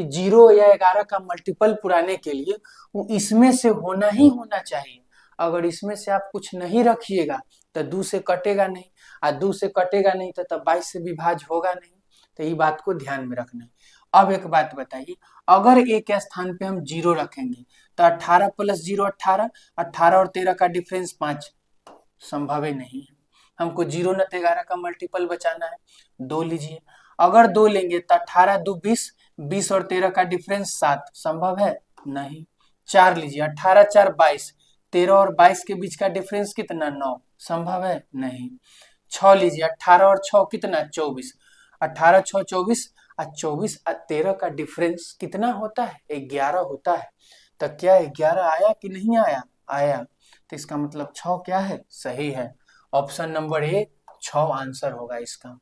0 या 11 का मल्टीपल पुराने के लिए वो इसमें से होना ही होना चाहिए। अगर इसमें से आप कुछ नहीं रखिएगा तो 2 से कटेगा नहीं, और 2 से कटेगा नहीं तो तब 22 से विभाज्य होगा नहीं, तो ये बात को ध्यान में रखना है। अब एक बात बताइए, अगर ए के स्थान पे हम 0 रखेंगे तो 18 + 0 18, 18 और 13 का डिफरेंस 5, संभव ही नहीं है। हमको 0 न 11 का मल्टीपल बचाना है, 2 लीजिए। अगर 2 लेंगे तो 18 2 20, 20 और 13 का डिफरेंस 7, संभव है नहीं। 4 लीजिए, 18 4 22, 13 और 22 के बीच का डिफरेंस कितना 9, संभव है नहीं। 6 लीजिए, 18 और 6 कितना 24, 18 6 24, और 24 और 13 का डिफरेंस कितना होता है 11 होता है। तो क्या 11 आया कि नहीं आया, आया, तो इसका मतलब 6 क्या है, सही है। ऑप्शन नंबर ए 6 आंसर होगा इसका।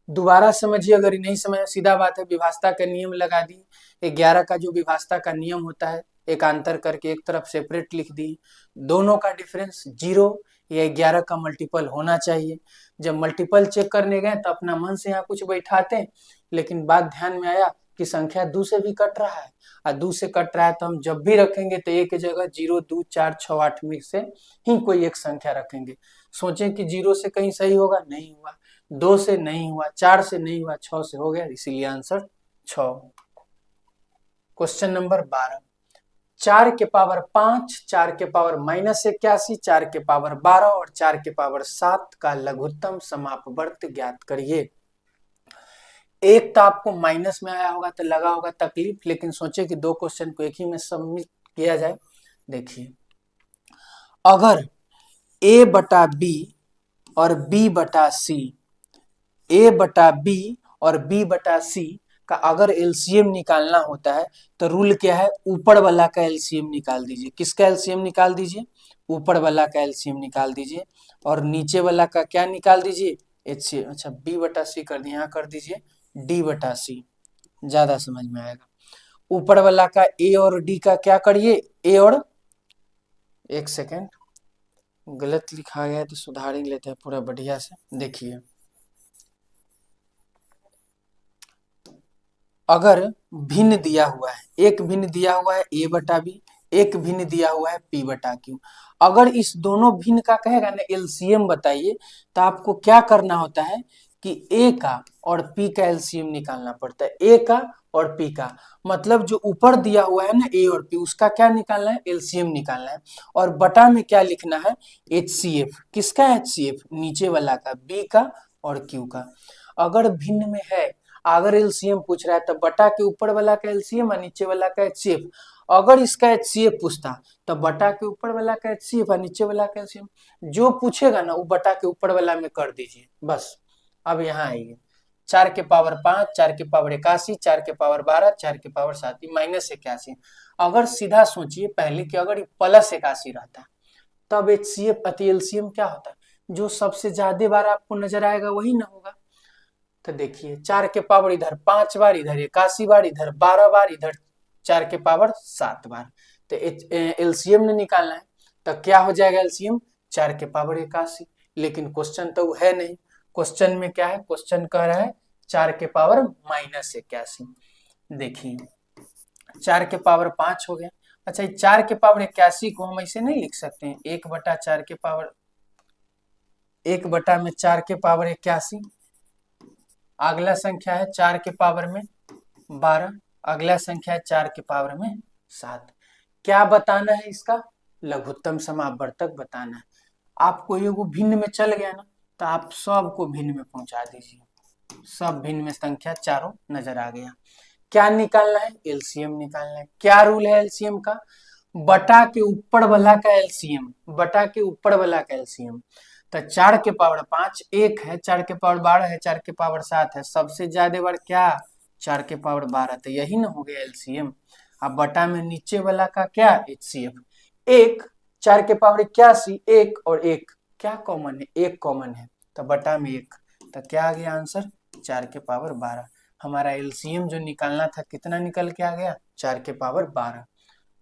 दोबारा समझिए, अगर नहीं समझ, सीधा बात है, विभाजता का नियम लगा दी, 11 का जो विभाजता का नियम होता है एकांतर करके एक तरफ सेपरेट लिख दी, दोनों का डिफरेंस 0 या 11 का मल्टीपल होना चाहिए। जब मल्टीपल चेक करने गए तो अपना मन से यहाँ कुछ बैठाते, लेकिन बात ध्यान में आया कि संख्या 2 से भी कट रहा है, और 2 से कट रहा है तो हम जब भी रखेंगे तो एक जगह 0 2 4 6 8 में से ही कोई एक संख्या रखेंगे। सोचें कि 0 से कहीं सही होगा, नहीं हुआ, 2 से नहीं हुआ, 4 से नहीं हुआ, 6 से हो गया, इसीलिए आंसर 6। क्वेश्चन नंबर 12, 4 के पावर 5, 4 के पावर -81, 4 के पावर 12 और 4 के पावर 7 का लघुत्तम समापवर्त ज्ञात करिए। एक तो आपको माइनस में आया होगा तो लगा होगा तकलीफ, लेकिन सोचे कि 2 क्वेश्चन को एक ही में सबमिट किया जाए। देखिए, अगर a/b और b/c, a/b और b/c का अगर एलसीएम निकालना होता है तो रूल क्या है, ऊपर वाला का एलसीएम निकाल दीजिए। किसका एलसीएम निकाल दीजिए, ऊपर वाला का एलसीएम निकाल दीजिए, और नीचे वाला का क्या निकाल दीजिए, एचसीएम। अच्छा, b/c कर दिए, यहाँ कर दीजिए d/c, ज्यादा समझ में आएगा। ऊपर वाला का a और d का क्या करिए, a और, एक सेकेंड गलत लिखा गया है तो सुधार ही लेते हैं पूरा बढ़िया से। देखिए, अगर भिन्न दिया हुआ है, एक भिन्न दिया हुआ है a/b, एक भिन्न दिया हुआ है p/q, अगर इस दोनों भिन्न का कहेगा ना एलसीएम बताइए, तो आपको क्या करना होता है कि a का और p का एलसीएम निकालना पड़ता है, a का और पी का, मतलब जो ऊपर दिया हुआ है ना ए और पी, उसका क्या निकालना है, एलसीएम निकालना है। और बटा में क्या लिखना है, HCF। किसका HCF, नीचे वाला का, बी का और क्यू का। अगर भिन्न में है, अगर एलसीएम पूछ रहा है तो बटा के ऊपर वाला का एलसीएम और नीचे वाला का HCF। अगर इसका HCF पूछता तो बटा के ऊपर वाला का HCF और नीचे वाला का एलसीएम। जो पूछेगा ना वो बटा के ऊपर वाला में कर दीजिए बस। अब यहाँ आइए, 4 के पावर 5, 4 के पावर 81, 4 के पावर 12, 4 के पावर 7, -81। अगर सीधा सोचिए पहले कि अगर प्लस 81 रहता तब HCF अति एलसीएम क्या होता, जो सबसे ज्यादा बार आपको नजर आएगा वही ना होगा। तो देखिए 4 के पावर इधर 5 बार, इधर 81 बार, इधर 12 बार, इधर 4 के पावर 7 बार। तो एलसीएम ने निकालना है तो क्या हो जाएगा एलसीएम, 4 के पावर 81। लेकिन क्वेश्चन तो है नहीं, क्वेश्चन में क्या है, क्वेश्चन कह रहा है 4 के पावर -81। देखिए 4 के पावर 5 हो गया। अच्छा, 4 के पावर 81 को हम ऐसे नहीं लिख सकते हैं, 1/4 के पावर 1 में 4 के पावर 81। अगला संख्या है 4 के पावर में 12, अगला संख्या है 4 के पावर में 7। क्या बताना है इसका, लघुत्तम समावर्तक बताना है। आपको ये वो भिन्न में चल गया ना तो आप सबको भिन्न में पहुंचा दीजिए, सब भिन्न में संख्या चारों नजर आ गया। क्या निकालना है, एलसीएम निकालना है। क्या रूल है एलसीएम का, बटा के ऊपर वाला का एलसीएम, बटा के ऊपर वाला का एलसीएम। तो 4 के पावर 5 1 है, 4 के पावर 12 है, 4 के पावर 7 है, सबसे ज्यादा बार क्या, 4 के पावर 12। तो यही ना हो गया एलसीएम। अब बटा में नीचे वाला का क्या, HCF। 1 4 के पावर 81, 1 और 1 क्या कॉमन है, 1 कॉमन है, तो बटा में 1। तो क्या आ गया आंसर, 4 के पावर 12। हमारा एलसीएम जो निकालना था कितना निकल के आ गया, 4 के पावर 12।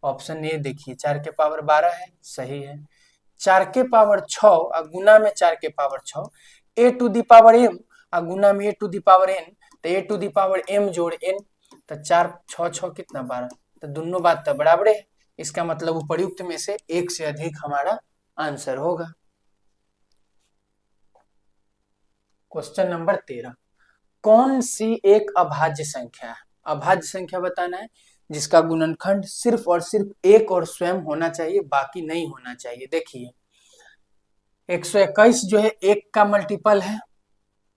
ऑप्शन ए देखिए 4 के पावर 12 है, सही है। 4 के पावर 6 और गुना में 4 के power 6, a to the power m और गुना में a to the power n, तो a to the power m जोड़ n, तो 4 6 6 कितना 12, तो दोनों बात तो बराबर है। इसका मतलब उपर्युक्त में से एक से अधिक हमारा आंसर होगा। क्वेश्चन नंबर 13, कौन सी एक अभाज्य संख्या है, अभाज्य संख्या बताना है जिसका गुणनखंड सिर्फ और सिर्फ एक और स्वयं होना चाहिए, बाकी नहीं होना चाहिए। देखिए 121 जो है एक का मल्टीपल है,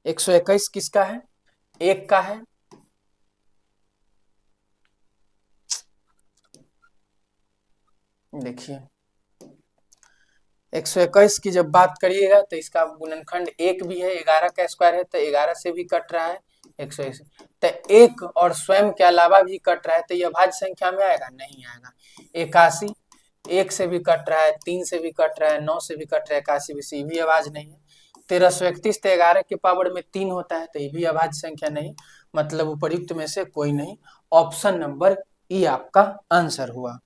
121 किसका है, एक का है। देखिए 121 की जब बात करिएगा तो इसका गुणनखंड एक भी है, 11 का स्क्वायर है तो 11 से भी कट रहा है 121, तो एक और स्वयं के अलावा भी कट रहा है, तो यह भाज्य संख्या में आएगा, नहीं आएगा। 81 एक से भी कट रहा है, 3 से भी कट रहा है, 9 से भी कट रहा है, 81 भी से, भी आवाज नहीं है। 1331 तो 11 के पावर में 3 होता है, तो ये भी अभाज्य संख्या नहीं, मतलब उपर्युक्त में से कोई नहीं। ऑप्शन नंबर ई आपका आंसर हुआ।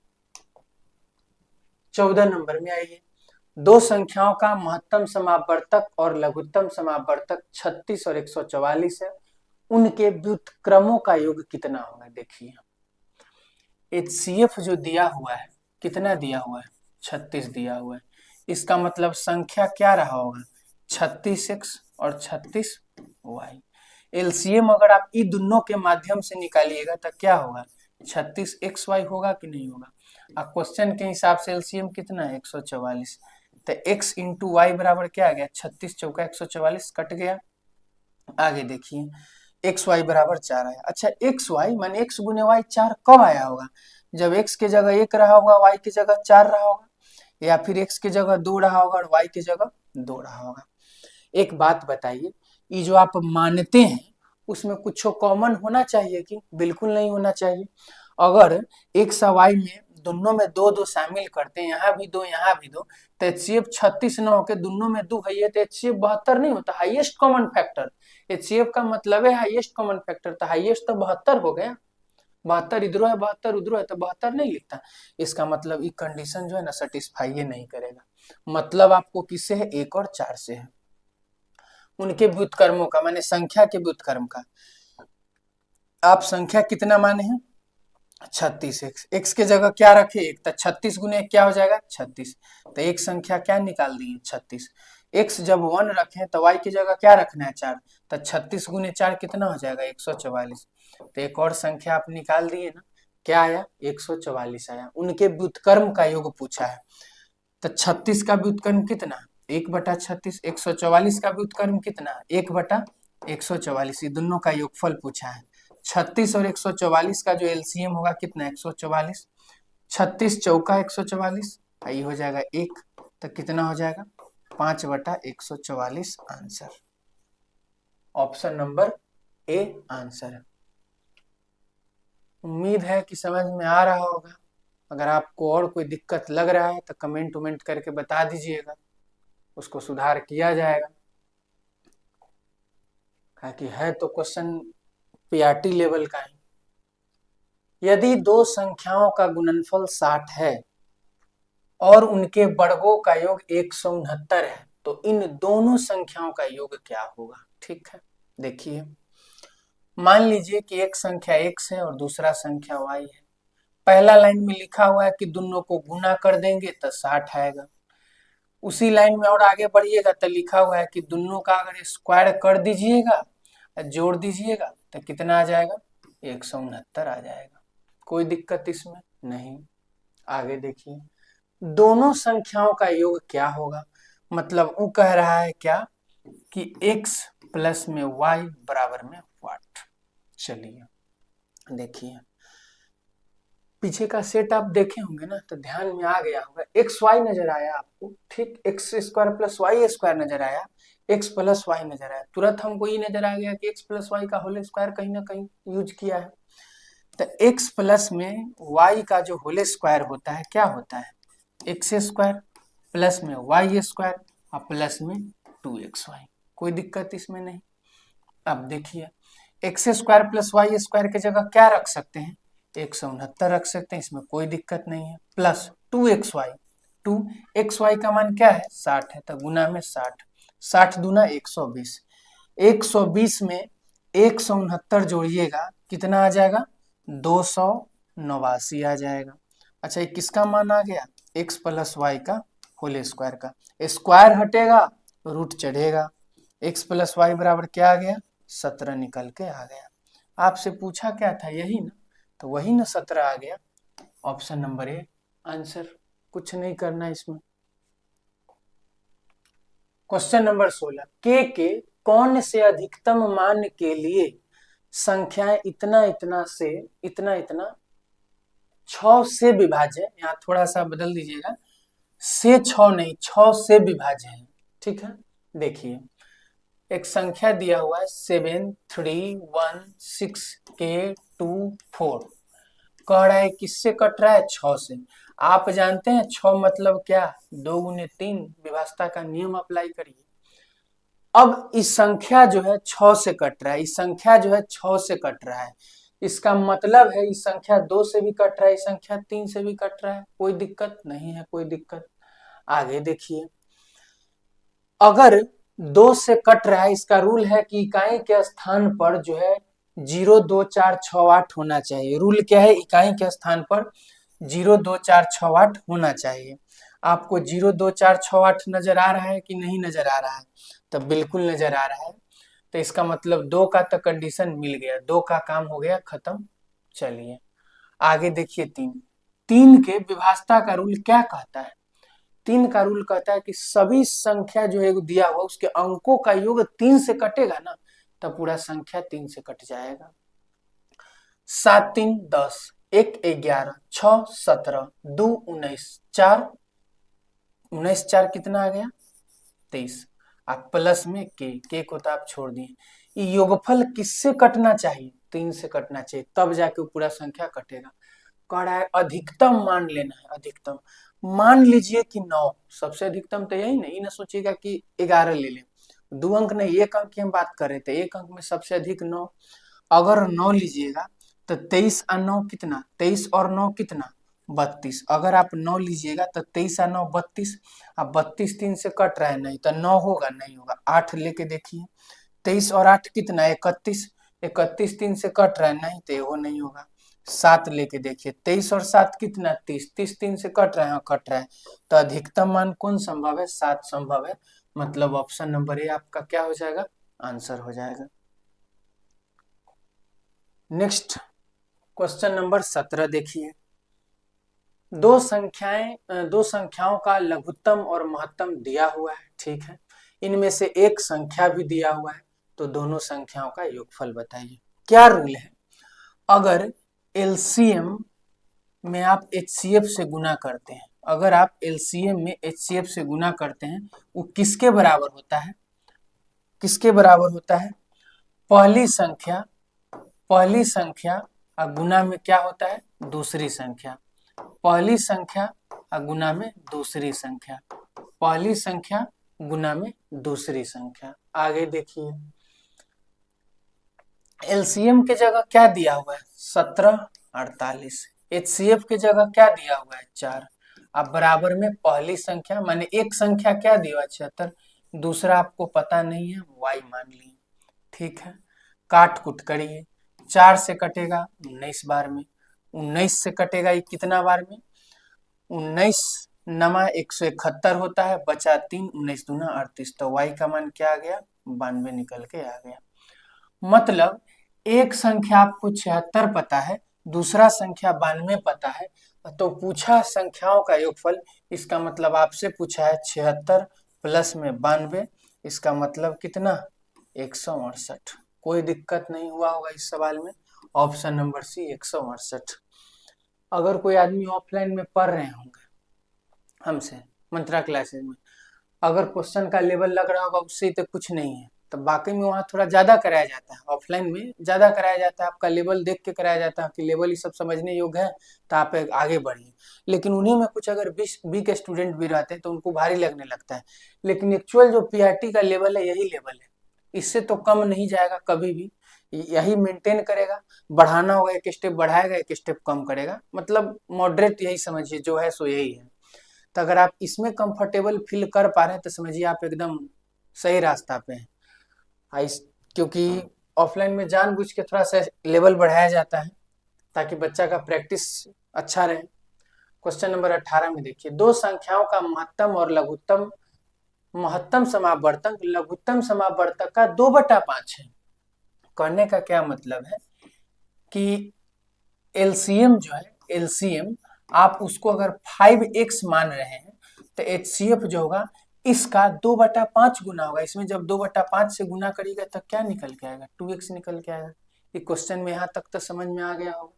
14 नंबर में आइए, दो संख्याओं का महत्तम समावर्तक और लघुत्तम समावर्तक 36 और 144 है, उनके व्युत्क्रमों का योग कितना होगा। देखिए HCF जो दिया हुआ है, कितना दिया हुआ है, 36 दिया हुआ है, इसका मतलब संख्या क्या रहा होगा, 36x और 36y। एलसीएम अगर आप इन दोनों के माध्यम से निकालिएगा तो क्या होगा, 36xy होगा कि नहीं होगा। अब क्वेश्चन के हिसाब से एलसीएम कितना है, 144, तो x इंटू वाई बराबर क्या आ गया, 36 चौका 144 कट गया। आगे देखिए एक्स वाई बराबर 4 आया। अच्छा एक्स वाई माने x गुने वाई 4 कब आया होगा, जब x के जगह 1 रहा होगा, y की जगह 4 रहा होगा, या फिर x की जगह 2 रहा होगा और y की जगह 2 रहा होगा। एक बात बताइए, ये जो आप मानते हैं उसमें कुछ कॉमन होना चाहिए कि, बिल्कुल नहीं होना चाहिए। अगर x और y में दोनों में 2 2 शामिल करते हैं, यहाँ भी 2 यहाँ भी 2, तो HCF 36 न होकर दोनों में 2 है तो HCF 72 नहीं होता, हाईएस्ट कॉमन फैक्टर। HCF का मतलब है हाईएस्ट कॉमन फैक्टर, तो हाईएस्ट तो 72 हो गया, 72 इधर है 72 उधर है, तो 72 नहीं लिखता। इसका मतलब ये कंडीशन जो है ना सेटिस्फाई ये नहीं करेगा, मतलब आपको किससे है, 1 और 4 से है, उनके व्युत्क्रमों का, माने संख्या के व्युत्क्रम का। आप संख्या कितना माने हैं, 36x, x के जगह क्या रखे 1, तो 36 गुने 1 क्या हो जाएगा 36, तो एक संख्या क्या निकाल दी 36। x जब 1 रखें तो y की जगह क्या रखना है 4, तो 36 गुने 4 कितना हो जाएगा 144। तो एक और संख्या आप निकाल दिए ना, क्या आया 144 आया। उनके व्युत्क्रम का योग पूछा है, तो 36 का व्युत्क्रम कितना 1/36, 144 का व्युत्क्रम कितना 1/144, ये दोनों का योगफल पूछा है। 36 और 144 का जो एलसीएम होगा कितना 144, 36 चौका 144, ये हो जाएगा 1, तो कितना हो जाएगा 5/144 answer. Option number A answer है। उम्मीद है कि समझ में आ रहा होगा। अगर आपको और कोई दिक्कत लग रहा है तो कमेंट उमेंट करके बता दीजिएगा, उसको सुधार किया जाएगा। कि है तो क्वेश्चन पीआरटी लेवल का है। यदि दो संख्याओं का गुणनफल 60 है और उनके वर्गों का योग 169 है, तो इन दोनों संख्याओं का योग क्या होगा। ठीक है, देखिए मान लीजिए कि एक संख्या x है और दूसरा संख्या y है। पहला लाइन में लिखा हुआ है कि दोनों को गुना कर देंगे तो 60 आएगा। उसी लाइन में और आगे बढ़िएगा तो लिखा हुआ है कि दोनों का अगर स्क्वायर कर दीजिएगा, जोड़ दीजिएगा तो कितना आ जाएगा 169 आ जाएगा। कोई दिक्कत इसमें नहीं। आगे देखिए, दोनों संख्याओं का योग क्या होगा, मतलब वो कह रहा है क्या कि x प्लस में y बराबर में व्हाट। चलिए देखिए, पीछे का सेट आप देखे होंगे ना, तो ध्यान में आ गया होगा। एक्स वाई नजर आया आपको, ठीक, X square plus Y square नजर आया, एक्स प्लस वाई नजर आया, तुरंत हमको ये नजर आ गया कि एक्स प्लस वाई का होल स्क्वायर कहीं ना कहीं यूज किया है। तो एक्स प्लस में वाई का जो होल स्क्वायर होता है क्या होता है, एक्स स्क्वायर प्लस में वाई स्क्वायर और प्लस में 2xy। कोई दिक्कत इसमें नहीं। अब देखिए, X square plus Y square की जगह क्या रख सकते हैं 169 रख सकते हैं, इसमें कोई दिक्कत नहीं है। प्लस 2xy, 2xy का मान क्या है 60 है, तो गुना में 60, 60 दूना 120, 120 में 169 जोड़िएगा कितना आ जाएगा 289 आ जाएगा। अच्छा, ये किसका मान आ गया x प्लस वाई का होल स्क्वायर का। स्क्वायर हटेगा रूट चढ़ेगा, x प्लस वाई बराबर क्या आ गया 17 निकल के आ गया। आपसे पूछा क्या था यही ना, तो वही ना 17 आ गया। ऑप्शन नंबर ए आंसर, कुछ नहीं करना इसमें। क्वेश्चन नंबर 16, के कौन से अधिकतम मान के लिए संख्याएं इतना इतना से इतना इतना 6 से विभाज्य, यहाँ थोड़ा सा बदल दीजिएगा, से 6 नहीं 6 से विभाज्य है। ठीक है, देखिए एक संख्या दिया हुआ है 73164, कह रहा है किससे कट रहा है 6 से। आप जानते हैं 6 मतलब क्या, 2 गुने 3, विभाजता का नियम अप्लाई करिए। अब इस संख्या जो है 6 से कट रहा है, इस संख्या जो है 6 से कट रहा है, इसका मतलब है इस संख्या 2 से भी कट रहा है, इस संख्या 3 से भी कट रहा है। कोई दिक्कत नहीं है, कोई दिक्कत। आगे देखिए, अगर 2 से कट रहा है, इसका रूल है कि इकाई के स्थान पर जो है 0 2 4 6 8 होना चाहिए। रूल क्या है, इकाई के स्थान पर 0 2 4 6 8 होना चाहिए। आपको 0 2 4 6 8 नजर आ रहा है कि नहीं नजर आ रहा है, तो बिल्कुल नजर आ रहा है। तो इसका मतलब 2 का तो कंडीशन मिल गया, 2 का काम हो गया खत्म। चलिए आगे देखिए, 3 के विभाजता का रूल क्या कहता है, 3 का रूल कहता है कि सभी संख्या जो है दिया हुआ उसके अंकों का योग 3 से कटेगा ना, तब पूरा संख्या 3 से कट जाएगा। 7 3 10, 1 11, 6 17, 2 19, 4 19 4 कितना आ गया 23। आप प्लस में के को तो आप छोड़ दिए। योगफल किससे कटना चाहिए 3 से कटना चाहिए, तब जाके वो पूरा संख्या कटेगा। कह रहा है अधिकतम मान लेना है, अधिकतम मान लीजिए कि 9, सबसे अधिकतम तो यही नहीं ना सोचिएगा कि 11 ले लें, 2 अंक नहीं 1 अंक की हम बात कर रहे थे, 1 अंक में सबसे अधिक 9। अगर 9 लीजिएगा तो 23 और 9 कितना, 23 और 9 कितना 32। अगर आप 9 लीजिएगा तो 23 और 9 32, अब 32 3 से कट रहा है, नहीं तो 9 होगा, नहीं होगा। 8 लेके देखिए, 23 और 8 कितना 31, 31 3 से कट रहा है, नहीं तो वो नहीं होगा। 7 लेके देखिए, 23 और 7 कितना 30, 30 3 से कट रहा है, कट रहा है। तो अधिकतम मान कौन संभव है 7 संभव है, मतलब ऑप्शन नंबर ए आपका क्या हो जाएगा आंसर हो जाएगा। नेक्स्ट क्वेश्चन नंबर 17 देखिए। दो संख्याओं का लघुत्तम और महत्तम दिया हुआ है, ठीक है। इनमें से एक संख्या भी दिया हुआ है, तो दोनों संख्याओं का योगफल बताइए। क्या रूल है? अगर एलसीएम में आप एचसीएफ से गुना करते हैं, अगर आप एलसीएम में एचसीएफ से गुना करते हैं, वो किसके बराबर होता है? किसके बराबर होता है? पहली संख्या गुना में क्या होता है? दूसरी संख्या। पहली संख्या गुना में दूसरी संख्या, पहली संख्या गुना में दूसरी संख्या। आगे देखिए, एलसीएम के जगह क्या दिया हुआ है? 17, 48। एचसीएफ के जगह क्या दिया हुआ है? 4। अब बराबर में पहली संख्या माने एक संख्या क्या दिया हुआ है? 76। दूसरा आपको पता नहीं है, y मान लिए, ठीक है। काट कुट करिए, 4 से कटेगा 19 बार में, 19 से कटेगा ये कितना बार में? 19 नमा 171 होता है, बचा 3, 19 दूना 38। तो y का मान क्या आ गया? 92 निकल के आ गया। मतलब एक संख्या आपको 76 पता है, दूसरा संख्या 92 पता है, तो पूछा संख्याओं का योगफल। इसका मतलब आपसे पूछा है 76 प्लस में 92, इसका मतलब कितना? 168। कोई दिक्कत नहीं हुआ होगा इस सवाल में। Option number C 168। अगर कोई आदमी ऑफलाइन में पढ़ रहे होंगे हमसे मंत्रा क्लासेस में, अगर क्वेश्चन का लेवल लग रहा होगा उससे तो कुछ नहीं है, तो बाकी में वहाँ थोड़ा ज्यादा कराया जाता है, ऑफलाइन में ज्यादा कराया जाता है, आपका लेवल देख के कराया जाता है कि लेवल ये सब समझने योग्य है तो आप आगे बढ़िए। लेकिन उन्हीं में कुछ अगर बी के स्टूडेंट भी रहते हैं तो उनको भारी लगने लगता है, लेकिन एक्चुअल जो पीआरटी का लेवल है यही लेवल है, इससे तो कम नहीं जाएगा कभी भी, यही मेंटेन करेगा। बढ़ाना होगा एक स्टेप बढ़ाएगा, एक स्टेप कम करेगा, मतलब मॉडरेट यही समझिए, जो है सो यही है। तो अगर आप इसमें कंफर्टेबल फील कर पा रहे हैं तो समझिए आप एकदम सही रास्ता पे हैं। क्योंकि ऑफलाइन में जानबूझ के थोड़ा सा लेवल बढ़ाया जाता है ताकि बच्चा का प्रैक्टिस अच्छा रहे। क्वेश्चन नंबर 18 में देखिए, दो संख्याओं का महत्तम और लघुत्तम, महत्तम समावर्तक लघुत्तम समावर्तक का 2/5 है। कहने का क्या मतलब है कि एलसीएम जो है, एलसीएम आप उसको अगर 5x मान रहे हैं तो एचसीएफ जो होगा इसका 2/5 गुना होगा। इसमें जब 2/5 से गुना करिएगा तो क्या निकल के आएगा? 2x निकल के आएगा। ये क्वेश्चन में यहाँ तक तो समझ में आ गया होगा।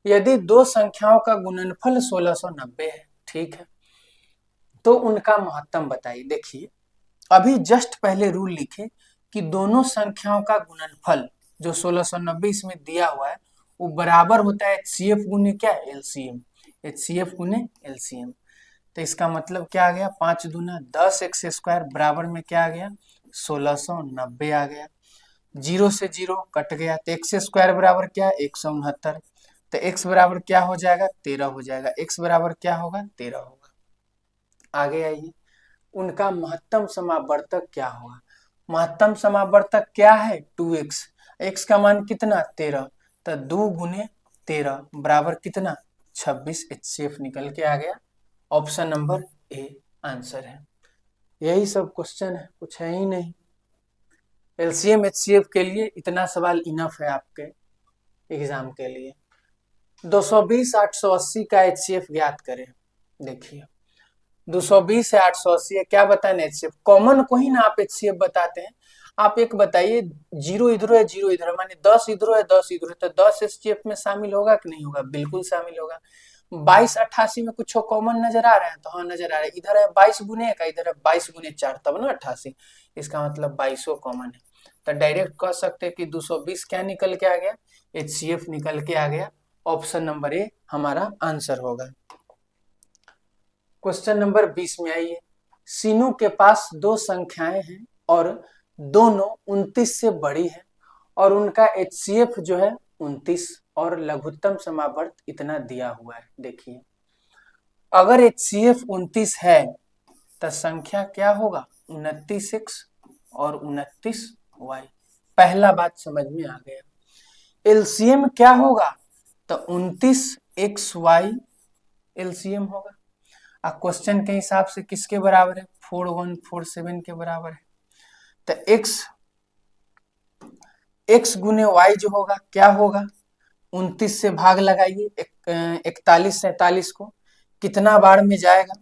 यदि दो संख्याओं का गुणनफल 1690 है, ठीक है, तो उनका महत्तम बताइए। देखिए अभी जस्ट पहले रूल लिखे कि दोनों संख्याओं का गुणनफल जो 1690 इसमें दिया हुआ है वो बराबर होता है एचसीएफ गुने क्या? एलसीएम। एचसीएफ गुने एलसीएम। तो इसका मतलब क्या आ गया? 5 दूना 10 एक्स स्क्वायर बराबर में क्या आ गया? 1690 आ गया। 0 से 0 कट गया तो एक्स स्क्वायर बराबर क्या? 169। तो एक्स बराबर क्या हो जाएगा? 13 हो जाएगा। एक्स बराबर क्या होगा? 13 होगा। आगे आइए, उनका महत्तम समावर्तक क्या होगा? महत्तम समावर्तक क्या है? 2x। x का मान कितना? 13। तो 2 गुने 13 बराबर कितना? 26। एचसीएफ निकल के आ गया। ऑप्शन नंबर ए आंसर है। यही सब क्वेश्चन है, कुछ है ही नहीं। एलसीएम एचसीएफ के लिए इतना सवाल इनफ है आपके एग्जाम के लिए। 220 880 का एचसीएफ ज्ञात करें। देखिए 220 से 880 है, क्या बताए? एचसीएफ कॉमन को ही ना आप एचसीएफ बताते हैं। आप एक बताइए, 0 इधर है 0 इधर है, माने 10 इधर है 10 इधर है, तो 10 एचसीएफ में शामिल होगा कि नहीं होगा? बिल्कुल शामिल होगा। 22 88 में कुछ कॉमन नजर आ रहा है? तो हाँ नजर आ रहा है। इधर है 22 गुने का, इधर है 22 गुने 4, तब ना 88, इसका मतलब 22 कॉमन है। तो डायरेक्ट कह सकते हैं कि 220 क्या निकल के आ गया? एचसीएफ निकल के आ गया। ऑप्शन नंबर ए हमारा आंसर होगा। क्वेश्चन नंबर 20 में आइए, सीनू के पास दो संख्याएं हैं और दोनों 29 से बड़ी है और उनका एचसीएफ जो है 29 और लघुत्तम समावर्त इतना दिया हुआ है। देखिए अगर एचसीएफ 29 है तो संख्या क्या होगा? 29x और 29y। पहला बात समझ में आ गया। एलसीएम क्या होगा? तो 29xy एलसीएम होगा। क्वेश्चन के हिसाब से किसके बराबर है? 4147 के बराबर है। तो x x गुने y जो होगा क्या होगा, 29 से भाग लगाइए 41 47 को, कितना बार में जाएगा,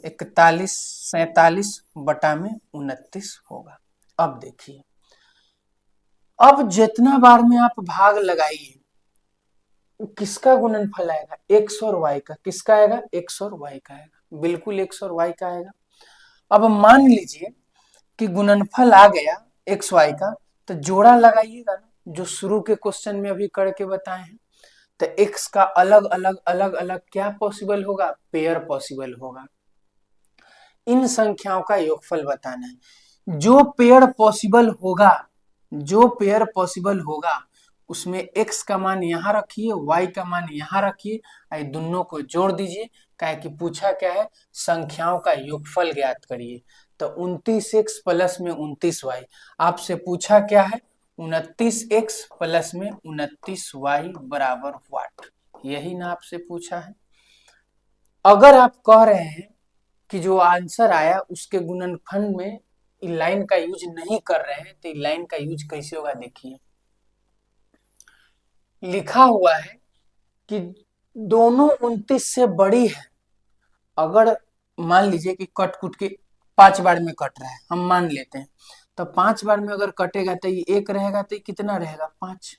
41 47 बटा में 29 होगा। अब देखिए, अब जितना बार में आप भाग लगाइए किसका गुणनफल आएगा, x और y का। किसका आएगा, x और y का आएगा, बिल्कुल x और y का आएगा। अब मान लीजिए कि गुणनफल आ गया x y का, तो जोड़ा लगाइएगा ना, जो शुरू के क्वेश्चन में अभी करके बताए हैं। तो x का अलग अलग अलग अलग क्या पॉसिबल होगा, पेयर पॉसिबल होगा। इन संख्याओं का योगफल बताना है। जो पेयर पॉसिबल होगा, जो पेयर पॉसिबल होगा उसमें x का मान यहाँ रखिए, y का मान यहाँ रखिए, दोनों को जोड़ दीजिए। क्या है कि पूछा क्या है, संख्याओं का योगफल ज्ञात करिए। तो 29x प्लस में 29y, आपसे पूछा क्या है, 29x प्लस में 29y बराबर व्हाट, यही ना आपसे पूछा है। अगर आप कह रहे हैं कि जो आंसर आया उसके गुणनफल में लाइन का यूज नहीं कर रहे हैं, तो लाइन का यूज कैसे होगा, देखिए लिखा हुआ है कि दोनों 29 से बड़ी है। अगर मान लीजिए कि कट कुट के 5 बार में कट रहा है, हम मान लेते हैं, तो 5 बार में अगर कटेगा तो ये 1 रहेगा, तो ये कितना रहेगा, 5।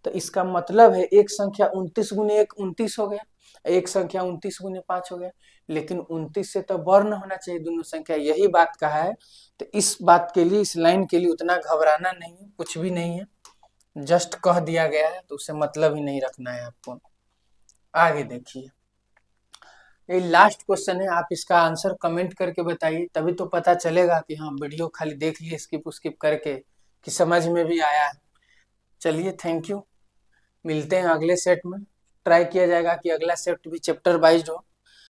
तो इसका मतलब है एक संख्या 29 गुने 1 29 हो गया, एक संख्या 29 गुने 5 हो गया, लेकिन 29 से तो बर्न होना चाहिए दोनों संख्या, यही बात कहा है। तो इस बात के लिए, इस लाइन के लिए उतना घबराना नहीं है, कुछ भी नहीं है, जस्ट कह दिया गया है, तो उससे मतलब ही नहीं रखना है आपको। आगे देखिए, ये लास्ट क्वेश्चन है, आप इसका आंसर कमेंट करके बताइए, तभी तो पता चलेगा कि हाँ वीडियो खाली देख लिए स्किप स्किप करके कि समझ में भी आया है। चलिए थैंक यू, मिलते हैं अगले सेट में। ट्राई किया जाएगा कि अगला सेट भी चैप्टर वाइज हो।